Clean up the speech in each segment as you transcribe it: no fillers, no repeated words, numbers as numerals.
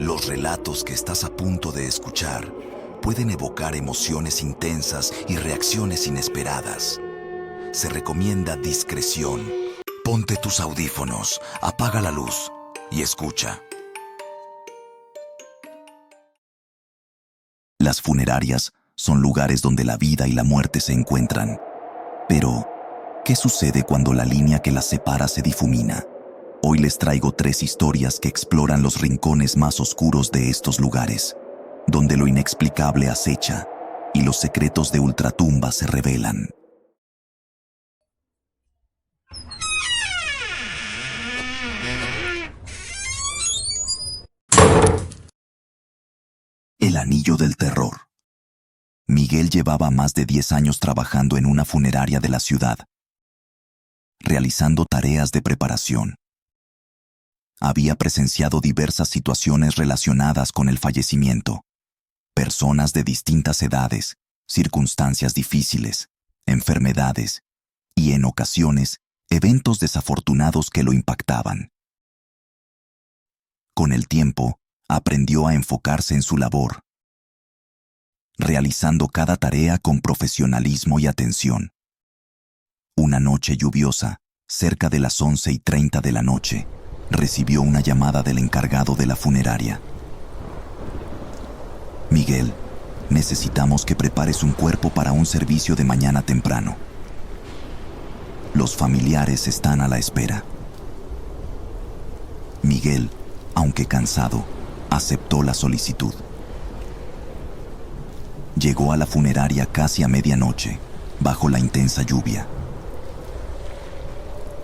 Los relatos que estás a punto de escuchar pueden evocar emociones intensas y reacciones inesperadas. Se recomienda discreción. Ponte tus audífonos, apaga la luz y escucha. Las funerarias son lugares donde la vida y la muerte se encuentran. Pero, ¿qué sucede cuando la línea que las separa se difumina? Hoy les traigo 3 historias que exploran los rincones más oscuros de estos lugares, donde lo inexplicable acecha y los secretos de ultratumba se revelan. El Anillo del Terror. Miguel llevaba más de 10 años trabajando en una funeraria de la ciudad, realizando tareas de preparación. Había presenciado diversas situaciones relacionadas con el fallecimiento. Personas de distintas edades, circunstancias difíciles, enfermedades y, en ocasiones, eventos desafortunados que lo impactaban. Con el tiempo, aprendió a enfocarse en su labor, realizando cada tarea con profesionalismo y atención. Una noche lluviosa, cerca de las 11:30 de la noche, recibió una llamada del encargado de la funeraria. Miguel, necesitamos que prepares un cuerpo para un servicio de mañana temprano. Los familiares están a la espera. Miguel, aunque cansado, aceptó la solicitud. Llegó a la funeraria casi a medianoche, bajo la intensa lluvia.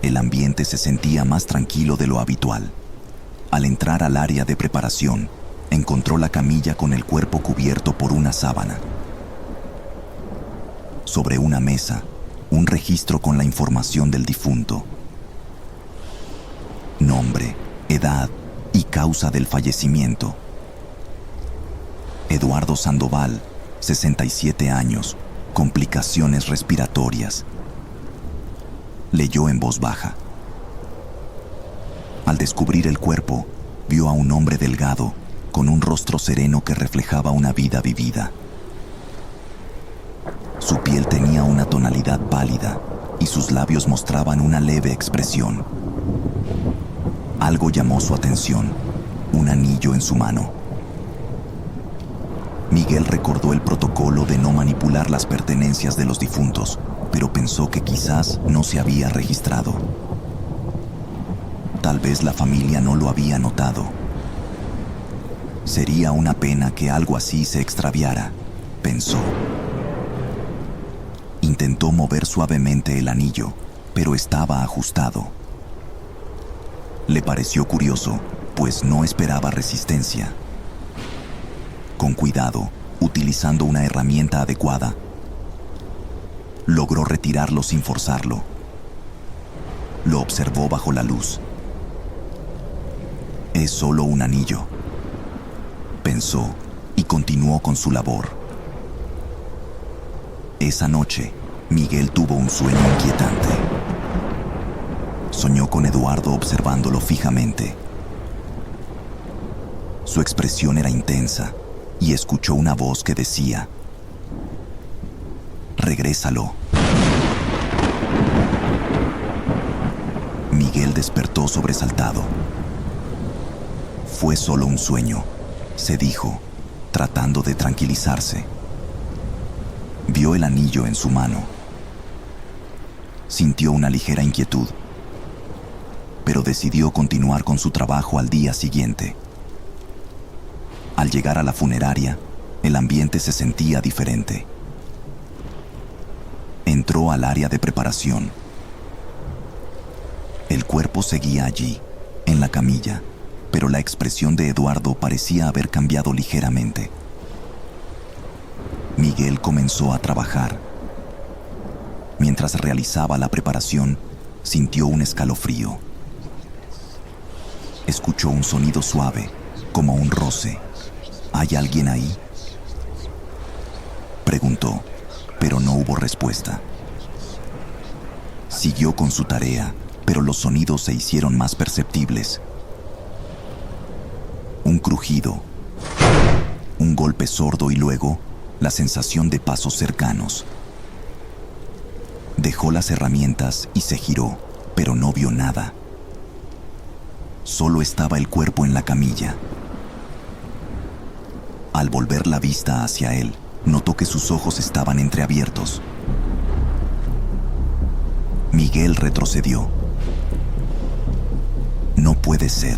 El ambiente se sentía más tranquilo de lo habitual. Al entrar al área de preparación, encontró la camilla con el cuerpo cubierto por una sábana. Sobre una mesa, un registro con la información del difunto. Nombre, edad y causa del fallecimiento. Eduardo Sandoval, 67 años, complicaciones respiratorias. Leyó en voz baja. Al descubrir el cuerpo, vio a un hombre delgado, con un rostro sereno que reflejaba una vida vivida. Su piel tenía una tonalidad pálida y sus labios mostraban una leve expresión. Algo llamó su atención, un anillo en su mano. Miguel recordó el protocolo de no manipular las pertenencias de los difuntos, pero pensó que quizás no se había registrado. Tal vez la familia no lo había notado. Sería una pena que algo así se extraviara, pensó. Intentó mover suavemente el anillo, pero estaba ajustado. Le pareció curioso, pues no esperaba resistencia. Con cuidado, utilizando una herramienta adecuada, logró retirarlo sin forzarlo. Lo observó bajo la luz. Es solo un anillo, pensó, y continuó con su labor. Esa noche, Miguel tuvo un sueño inquietante. Soñó con Eduardo observándolo fijamente. Su expresión era intensa y escuchó una voz que decía: «Regrésalo». Miguel despertó sobresaltado. Fue solo un sueño, se dijo, tratando de tranquilizarse. Vio el anillo en su mano. Sintió una ligera inquietud, pero decidió continuar con su trabajo al día siguiente. Al llegar a la funeraria, el ambiente se sentía diferente. Entró al área de preparación. El cuerpo seguía allí, en la camilla, pero la expresión de Eduardo parecía haber cambiado ligeramente. Miguel comenzó a trabajar. Mientras realizaba la preparación, sintió un escalofrío. Escuchó un sonido suave, como un roce. ¿Hay alguien ahí?, preguntó, pero no hubo respuesta. Siguió con su tarea, pero los sonidos se hicieron más perceptibles. Un crujido, un golpe sordo y luego la sensación de pasos cercanos. Dejó las herramientas y se giró, pero no vio nada. Solo estaba el cuerpo en la camilla. Al volver la vista hacia él, notó que sus ojos estaban entreabiertos. Miguel retrocedió. No puede ser,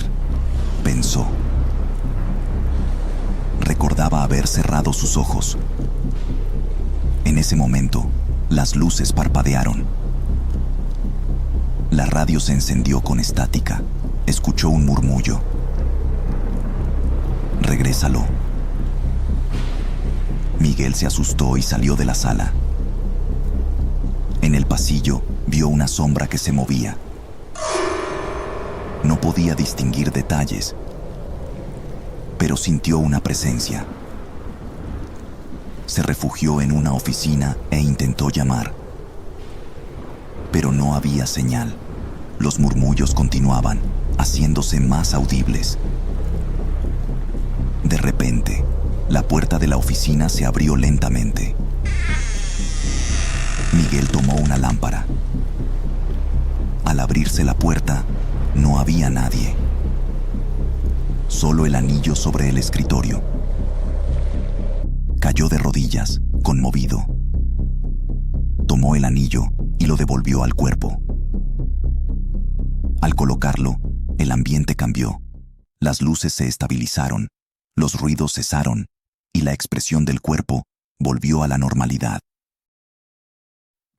pensó. Recordaba haber cerrado sus ojos. En ese momento, las luces parpadearon. La radio se encendió con estática. Escuchó un murmullo. Regrésalo. Miguel se asustó y salió de la sala. En el pasillo vio una sombra que se movía. No podía distinguir detalles, pero sintió una presencia. Se refugió en una oficina e intentó llamar. Pero no había señal. Los murmullos continuaban, haciéndose más audibles. De repente, la puerta de la oficina se abrió lentamente. Miguel tomó una lámpara. Al abrirse la puerta, no había nadie. Solo el anillo sobre el escritorio. Cayó de rodillas, conmovido. Tomó el anillo y lo devolvió al cuerpo. Al colocarlo, el ambiente cambió. Las luces se estabilizaron, los ruidos cesaron y la expresión del cuerpo volvió a la normalidad.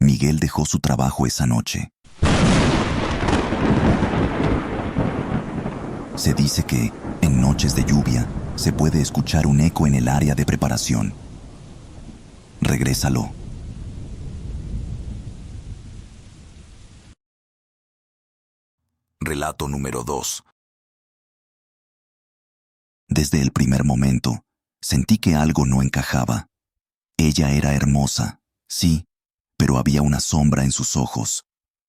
Miguel dejó su trabajo esa noche. Se dice que, en noches de lluvia, se puede escuchar un eco en el área de preparación. Regrésalo. Relato número 2. Desde el primer momento, sentí que algo no encajaba. Ella era hermosa, sí, pero había una sombra en sus ojos,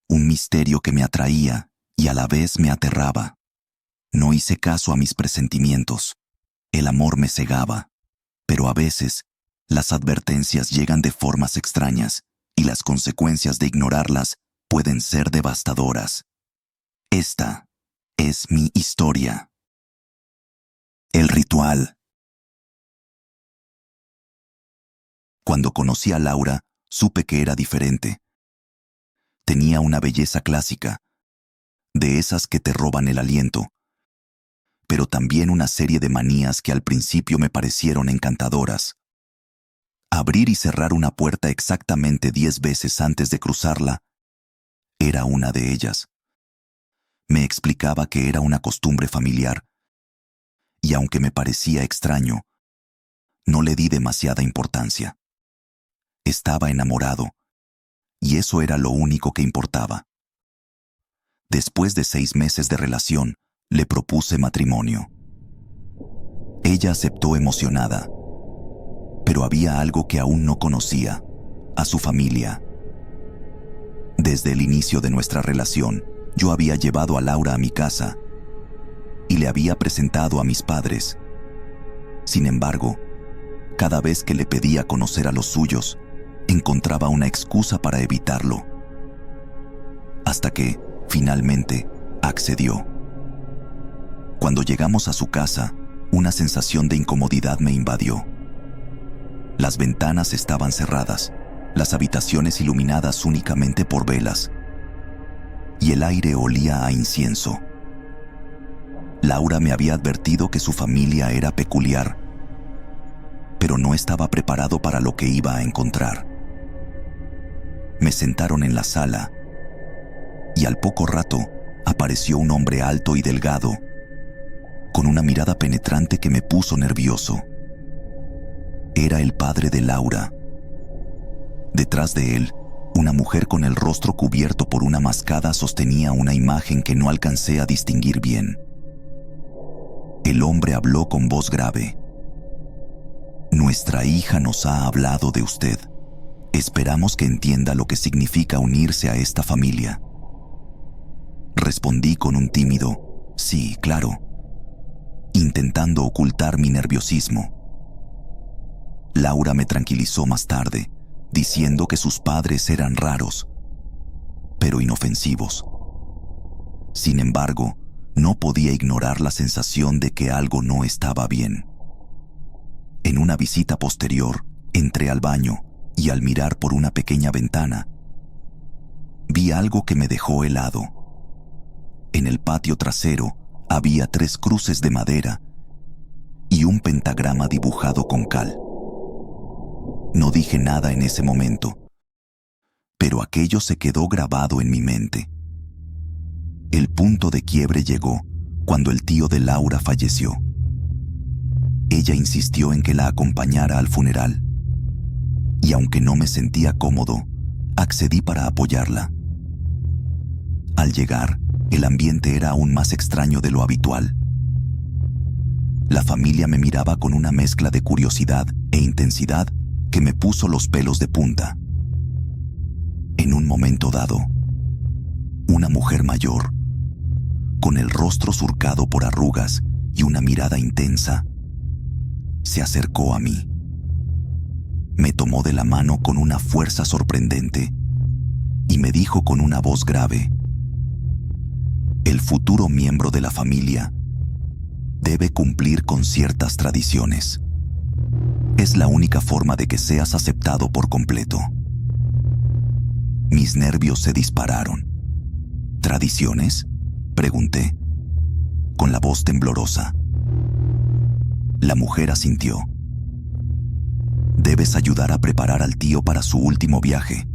un misterio que me atraía y a la vez me aterraba. No hice caso a mis presentimientos. El amor me cegaba, pero a veces las advertencias llegan de formas extrañas y las consecuencias de ignorarlas pueden ser devastadoras. Esta es mi historia. El ritual. Cuando conocí a Laura, supe que era diferente. Tenía una belleza clásica, de esas que te roban el aliento, pero también una serie de manías que al principio me parecieron encantadoras. Abrir y cerrar una puerta exactamente 10 veces antes de cruzarla era una de ellas. Me explicaba que era una costumbre familiar, y aunque me parecía extraño, no le di demasiada importancia. Estaba enamorado, y eso era lo único que importaba. Después de 6 meses de relación, le propuse matrimonio. Ella aceptó emocionada, pero había algo que aún no conocía, a su familia. Desde el inicio de nuestra relación, yo había llevado a Laura a mi casa y le había presentado a mis padres. Sin embargo, cada vez que le pedía conocer a los suyos, encontraba una excusa para evitarlo. Hasta que, finalmente, accedió. Cuando llegamos a su casa, una sensación de incomodidad me invadió. Las ventanas estaban cerradas, las habitaciones iluminadas únicamente por velas, y el aire olía a incienso. Laura me había advertido que su familia era peculiar, pero no estaba preparado para lo que iba a encontrar. Me sentaron en la sala, y al poco rato apareció un hombre alto y delgado, con una mirada penetrante que me puso nervioso. Era el padre de Laura. Detrás de él, una mujer con el rostro cubierto por una mascada sostenía una imagen que no alcancé a distinguir bien. El hombre habló con voz grave. Nuestra hija nos ha hablado de usted. Esperamos que entienda lo que significa unirse a esta familia. Respondí con un tímido, sí, claro. intentando ocultar mi nerviosismo. Laura me tranquilizó más tarde, diciendo que sus padres eran raros, pero inofensivos. Sin embargo, no podía ignorar la sensación de que algo no estaba bien. En una visita posterior, entré al baño y al mirar por una pequeña ventana, vi algo que me dejó helado. En el patio trasero había 3 cruces de madera y un pentagrama dibujado con cal. No dije nada en ese momento, pero aquello se quedó grabado en mi mente. El punto de quiebre llegó cuando el tío de Laura falleció. Ella insistió en que la acompañara al funeral, y aunque no me sentía cómodo, accedí para apoyarla. Al llegar, el ambiente era aún más extraño de lo habitual. La familia me miraba con una mezcla de curiosidad e intensidad que me puso los pelos de punta. En un momento dado, una mujer mayor, con el rostro surcado por arrugas y una mirada intensa, se acercó a mí. Me tomó de la mano con una fuerza sorprendente y me dijo con una voz grave: el futuro miembro de la familia debe cumplir con ciertas tradiciones. Es la única forma de que seas aceptado por completo. Mis nervios se dispararon. ¿Tradiciones?, pregunté, con la voz temblorosa. La mujer asintió. Debes ayudar a preparar al tío para su último viaje.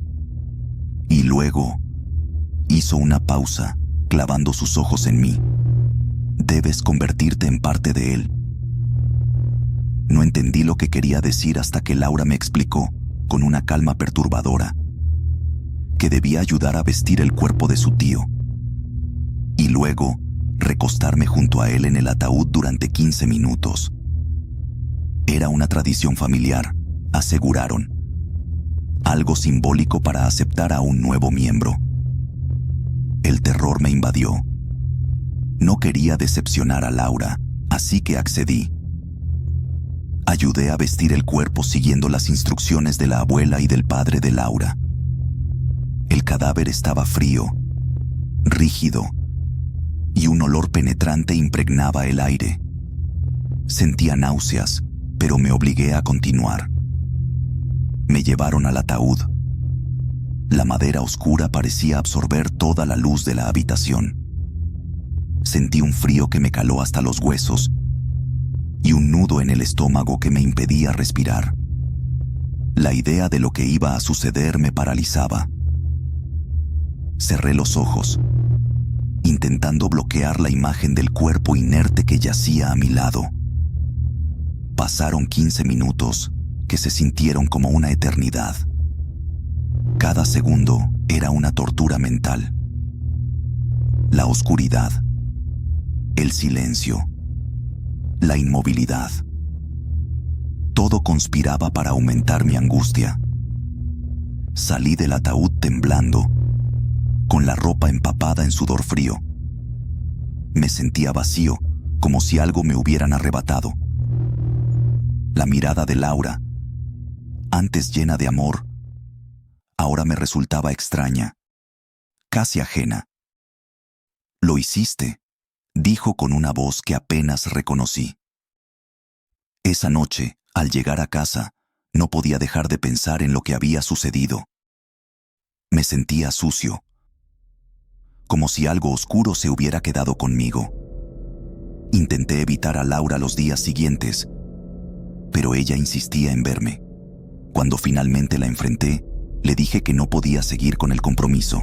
Y luego hizo una pausa, clavando sus ojos en mí. Debes convertirte en parte de él. No entendí lo que quería decir hasta que Laura me explicó, con una calma perturbadora, que debía ayudar a vestir el cuerpo de su tío y luego recostarme junto a él en el ataúd durante 15 minutos. Era una tradición familiar, aseguraron. Algo simbólico para aceptar a un nuevo miembro. El terror me invadió. No quería decepcionar a Laura, así que accedí. Ayudé a vestir el cuerpo siguiendo las instrucciones de la abuela y del padre de Laura. El cadáver estaba frío, rígido, y un olor penetrante impregnaba el aire. Sentía náuseas, pero me obligué a continuar. Me llevaron al ataúd. La madera oscura parecía absorber toda la luz de la habitación. Sentí un frío que me caló hasta los huesos y un nudo en el estómago que me impedía respirar. La idea de lo que iba a suceder me paralizaba. Cerré los ojos, intentando bloquear la imagen del cuerpo inerte que yacía a mi lado. Pasaron 15 minutos que se sintieron como una eternidad. Cada segundo era una tortura mental. La oscuridad, el silencio, la inmovilidad. Todo conspiraba para aumentar mi angustia. Salí del ataúd temblando, con la ropa empapada en sudor frío. Me sentía vacío, como si algo me hubieran arrebatado. La mirada de Laura, antes llena de amor, ahora me resultaba extraña, casi ajena. «Lo hiciste», dijo con una voz que apenas reconocí. Esa noche, al llegar a casa, no podía dejar de pensar en lo que había sucedido. Me sentía sucio, como si algo oscuro se hubiera quedado conmigo. Intenté evitar a Laura los días siguientes, pero ella insistía en verme. Cuando finalmente la enfrenté, le dije que no podía seguir con el compromiso.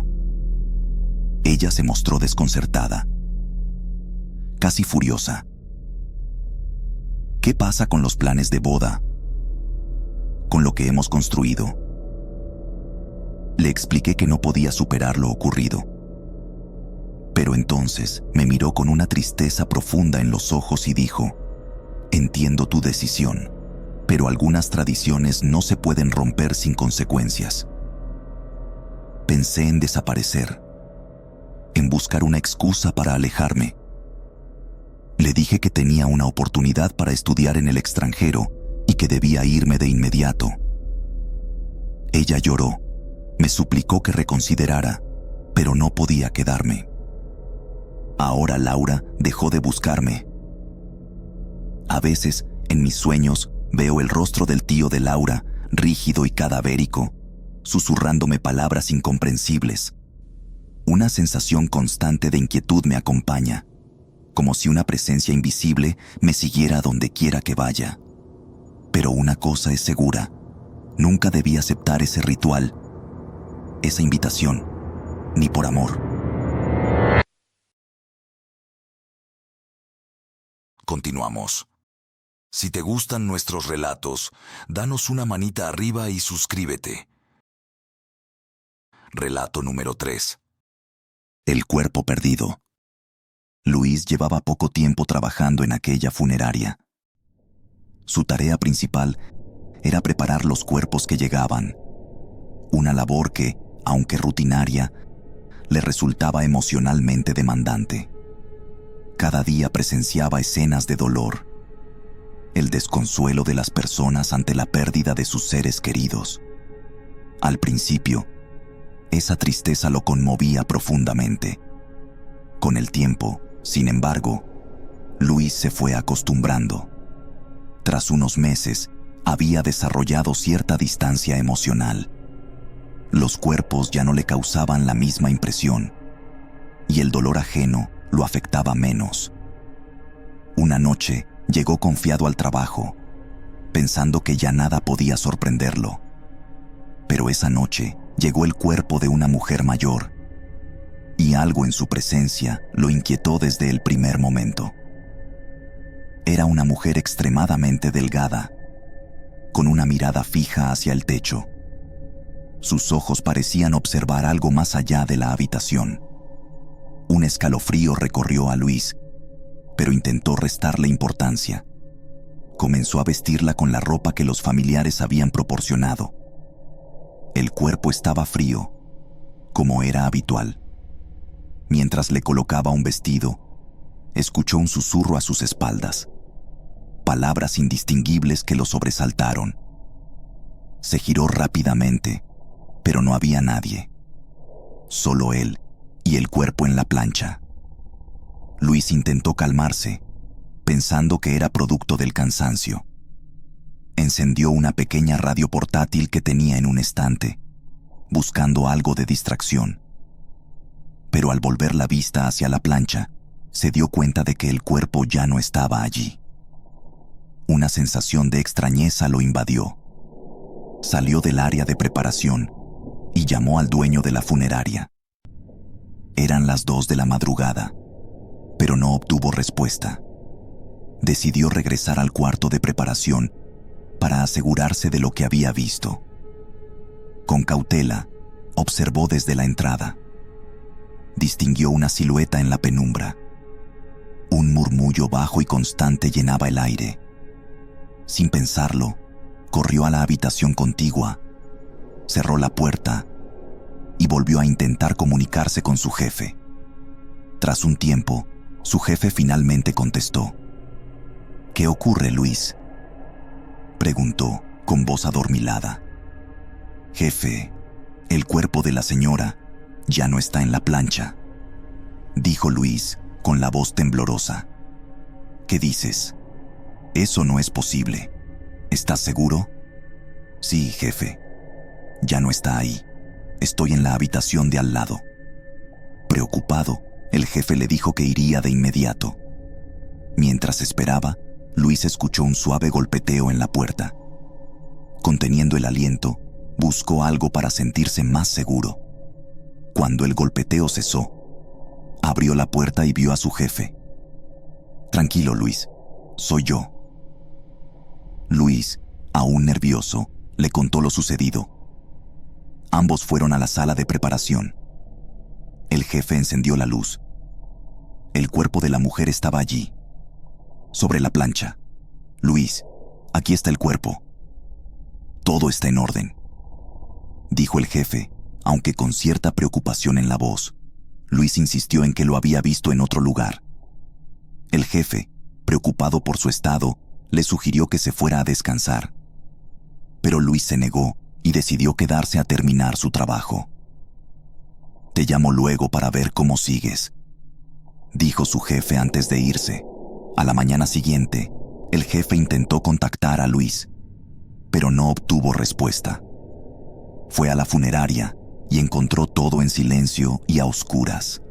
Ella se mostró desconcertada, casi furiosa. ¿Qué pasa con los planes de boda? ¿Con lo que hemos construido? Le expliqué que no podía superar lo ocurrido. Pero entonces me miró con una tristeza profunda en los ojos y dijo: «Entiendo tu decisión, pero algunas tradiciones no se pueden romper sin consecuencias». Pensé en desaparecer, en buscar una excusa para alejarme. Le dije que tenía una oportunidad para estudiar en el extranjero y que debía irme de inmediato. Ella lloró, me suplicó que reconsiderara, pero no podía quedarme. Ahora Laura dejó de buscarme. A veces, en mis sueños, veo el rostro del tío de Laura, rígido y cadavérico, susurrándome palabras incomprensibles. Una sensación constante de inquietud me acompaña, como si una presencia invisible me siguiera a donde quiera que vaya. Pero una cosa es segura, nunca debí aceptar ese ritual, esa invitación, ni por amor. Continuamos. Si te gustan nuestros relatos, danos una manita arriba y suscríbete. Relato número 3. El cuerpo perdido. Luis llevaba poco tiempo trabajando en aquella funeraria. Su tarea principal era preparar los cuerpos que llegaban, una labor que, aunque rutinaria, le resultaba emocionalmente demandante. Cada día presenciaba escenas de dolor, el desconsuelo de las personas ante la pérdida de sus seres queridos. Al principio, esa tristeza lo conmovía profundamente. Con el tiempo, sin embargo, Luis se fue acostumbrando. Tras unos meses, había desarrollado cierta distancia emocional. Los cuerpos ya no le causaban la misma impresión, y el dolor ajeno lo afectaba menos. Una noche, llegó confiado al trabajo, pensando que ya nada podía sorprenderlo. Pero esa noche llegó el cuerpo de una mujer mayor, y algo en su presencia lo inquietó desde el primer momento. Era una mujer extremadamente delgada, con una mirada fija hacia el techo. Sus ojos parecían observar algo más allá de la habitación. Un escalofrío recorrió a Luis, pero intentó restarle importancia. Comenzó a vestirla con la ropa que los familiares habían proporcionado. El cuerpo estaba frío, como era habitual. Mientras le colocaba un vestido, escuchó un susurro a sus espaldas, palabras indistinguibles que lo sobresaltaron. Se giró rápidamente, pero no había nadie. Solo él y el cuerpo en la plancha. Luis intentó calmarse, pensando que era producto del cansancio. Encendió una pequeña radio portátil que tenía en un estante, buscando algo de distracción. Pero al volver la vista hacia la plancha, se dio cuenta de que el cuerpo ya no estaba allí. Una sensación de extrañeza lo invadió. Salió del área de preparación y llamó al dueño de la funeraria. Eran las 2 de la madrugada, pero no obtuvo respuesta. Decidió regresar al cuarto de preparación para asegurarse de lo que había visto. Con cautela, observó desde la entrada. Distinguió una silueta en la penumbra. Un murmullo bajo y constante llenaba el aire. Sin pensarlo, corrió a la habitación contigua, cerró la puerta y volvió a intentar comunicarse con su jefe. Tras un tiempo, su jefe finalmente contestó. «¿Qué ocurre, Luis?», preguntó con voz adormilada. «Jefe, el cuerpo de la señora ya no está en la plancha», dijo Luis con la voz temblorosa. «¿Qué dices? Eso no es posible. ¿Estás seguro?». «Sí, jefe. Ya no está ahí. Estoy en la habitación de al lado». Preocupado, el jefe le dijo que iría de inmediato. Mientras esperaba, Luis escuchó un suave golpeteo en la puerta. Conteniendo el aliento, buscó algo para sentirse más seguro. Cuando el golpeteo cesó, abrió la puerta y vio a su jefe. «Tranquilo, Luis, soy yo». Luis, aún nervioso, le contó lo sucedido. Ambos fueron a la sala de preparación. El jefe encendió la luz. El cuerpo de la mujer estaba allí, sobre la plancha. «Luis, aquí está el cuerpo. Todo está en orden», dijo el jefe, aunque con cierta preocupación en la voz. Luis insistió en que lo había visto en otro lugar. El jefe, preocupado por su estado, le sugirió que se fuera a descansar. Pero Luis se negó y decidió quedarse a terminar su trabajo. «Te llamo luego para ver cómo sigues», dijo su jefe antes de irse. A la mañana siguiente, el jefe intentó contactar a Luis, pero no obtuvo respuesta. Fue a la funeraria y encontró todo en silencio y a oscuras.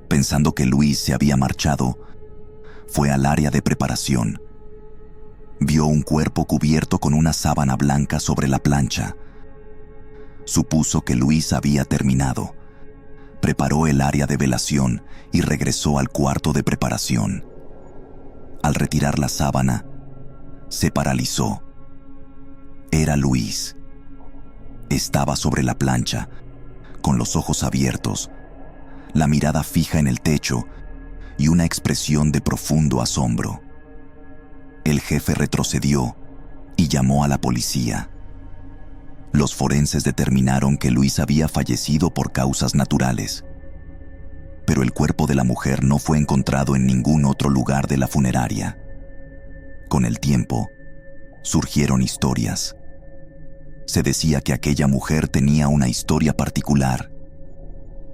Pensando que Luis se había marchado, fue al área de preparación. Vio un cuerpo cubierto con una sábana blanca sobre la plancha. Supuso que Luis había terminado. Preparó el área de velación y regresó al cuarto de preparación. Al retirar la sábana, se paralizó. Era Luis. Estaba sobre la plancha, con los ojos abiertos, la mirada fija en el techo y una expresión de profundo asombro. El jefe retrocedió y llamó a la policía. Los forenses determinaron que Luis había fallecido por causas naturales, pero el cuerpo de la mujer no fue encontrado en ningún otro lugar de la funeraria. Con el tiempo, surgieron historias. Se decía que aquella mujer tenía una historia particular.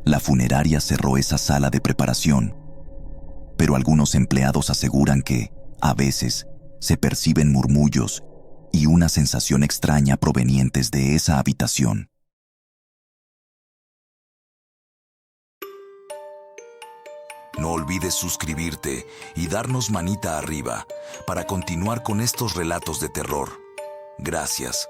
La funeraria cerró esa sala de preparación, pero algunos empleados aseguran que, a veces, se perciben murmullos y una sensación extraña provenientes de esa habitación. No olvides suscribirte y darnos manita arriba para continuar con estos relatos de terror. Gracias.